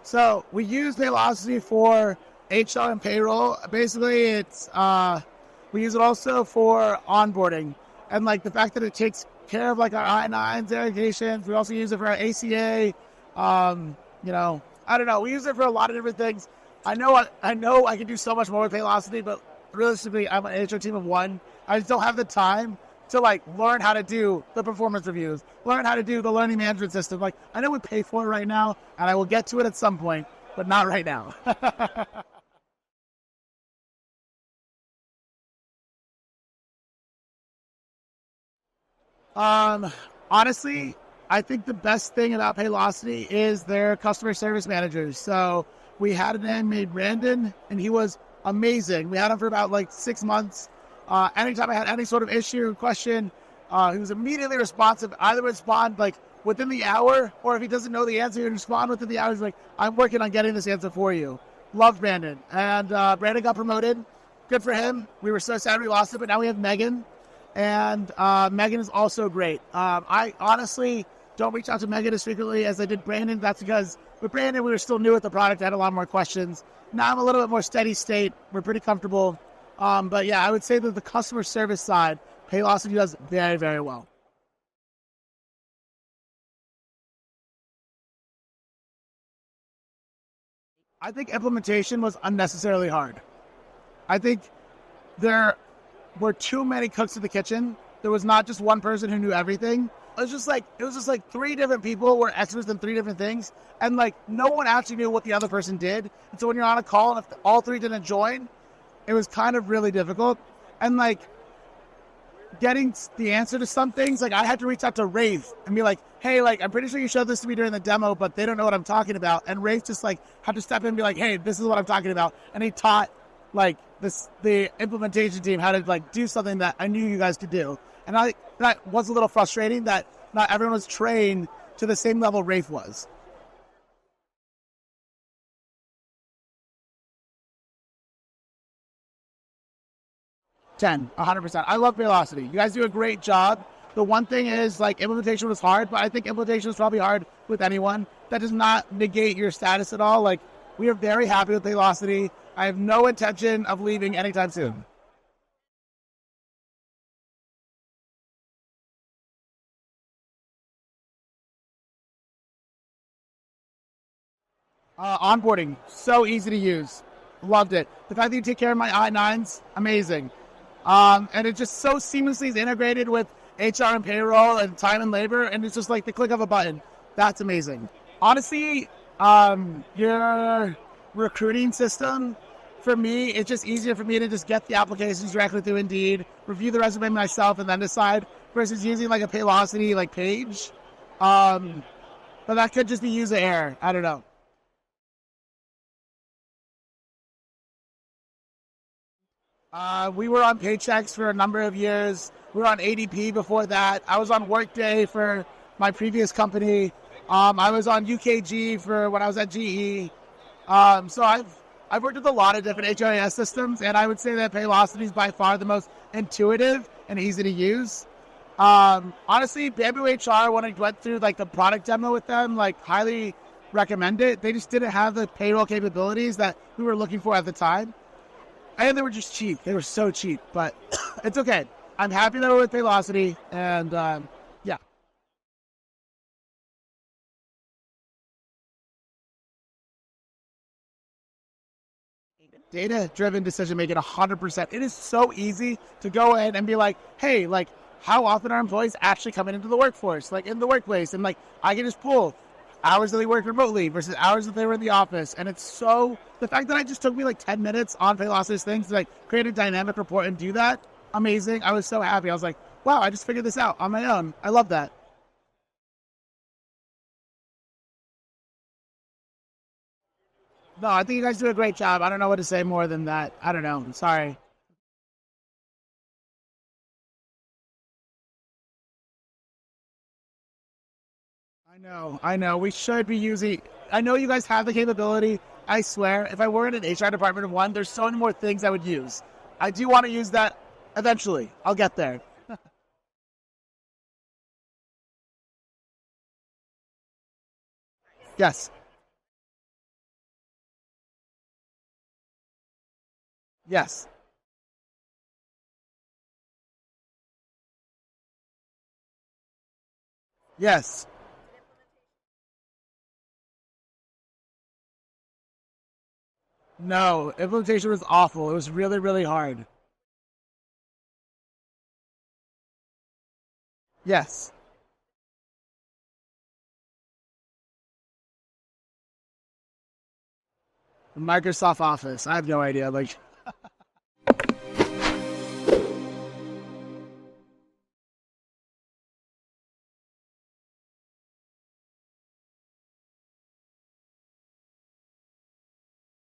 So we use Paylocity for HR and payroll. Basically, it's we use it also for onboarding, and like the fact that it takes care of like our I-9s, verifications. We also use it for our ACA. I don't know. We use it for a lot of different things. I know I can do so much more with Paylocity, but realistically, I'm an HR team of one. I just don't have the time to like learn how to do the performance reviews, learn how to do the learning management system. Like I know we pay for it right now, and I will get to it at some point, but not right now. Honestly, I think the best thing about Paylocity is their customer service managers. So we had a man named Brandon, and he was amazing. We had him for about like 6 months. Anytime I had any sort of issue or question, he was immediately responsive. Either respond like within the hour, or if he doesn't know the answer, he'd respond within the hour. He's like, I'm working on getting this answer for you. Loved Brandon. And Brandon got promoted. Good for him. We were so sad we lost it, but now we have Megan. And Megan is also great. I honestly don't reach out to Megan as frequently as I did Brandon. That's because with Brandon, we were still new at the product. I had a lot more questions. Now I'm a little bit more steady state. We're pretty comfortable. But yeah, I would say that the customer service side, Paylocity does very, very well. I think implementation was unnecessarily hard. I think there were too many cooks in the kitchen. There was not just one person who knew everything. It was just like three different people were experts in three different things, and like no one actually knew what the other person did. And so when you're on a call and if all three didn't join, it was kind of really difficult. And like getting the answer to some things, like I had to reach out to Rafe and be like, hey, like I'm pretty sure you showed this to me during the demo, but they don't know what I'm talking about. And Rafe just like had to step in and be like, hey, this is what I'm talking about. And he taught like the implementation team how to like do something that I knew you guys could do. And that was a little frustrating that not everyone was trained to the same level Rafe was. 10, 100%. I love Paylocity. You guys do a great job. The one thing is, like, implementation was hard, but I think implementation is probably hard with anyone. That does not negate your status at all. Like, we are very happy with Paylocity. I have no intention of leaving anytime soon. Onboarding, so easy to use. Loved it. The fact that you take care of my I-9s, amazing. And it just so seamlessly is integrated with HR and payroll and time and labor, and it's just like the click of a button. That's amazing. Honestly, your recruiting system, for me, it's just easier for me to just get the applications directly through Indeed, review the resume myself, and then decide, versus using like a Paylocity like page. But that could just be user error. I don't know. We were on Paychecks for a number of years. We were on ADP before that. I was on Workday for my previous company. I was on UKG for when I was at GE. So I've worked with a lot of different HRIS systems, and I would say that Paylocity is by far the most intuitive and easy to use. Honestly, Bamboo HR, when I went through like the product demo with them, like highly recommend it. They just didn't have the payroll capabilities that we were looking for at the time. And they were just cheap. They were so cheap, but it's okay. I'm happy that we're with Paylocity, and yeah. Data-driven decision-making, 100%. It is so easy to go in and be like, hey, like, how often are employees actually coming into the workforce, like in the workplace? And like, I can just pull hours that they work remotely versus hours that they were in the office. And it's so, the fact that it just took me like 10 minutes on Paylocity's things to like create a dynamic report and do that, amazing. I was so happy. I was like, wow, I just figured this out on my own. I love that. No, I think you guys do a great job. I don't know what to say more than that. I don't know. I'm sorry. I know. We should be using. I know you guys have the capability. I swear, if I were in an HR department of one, there's so many more things I would use. I do want to use that eventually. I'll get there. Yes. Yes. Yes. No, implementation was awful. It was really, really hard. Yes. Microsoft Office. I have no idea. Like,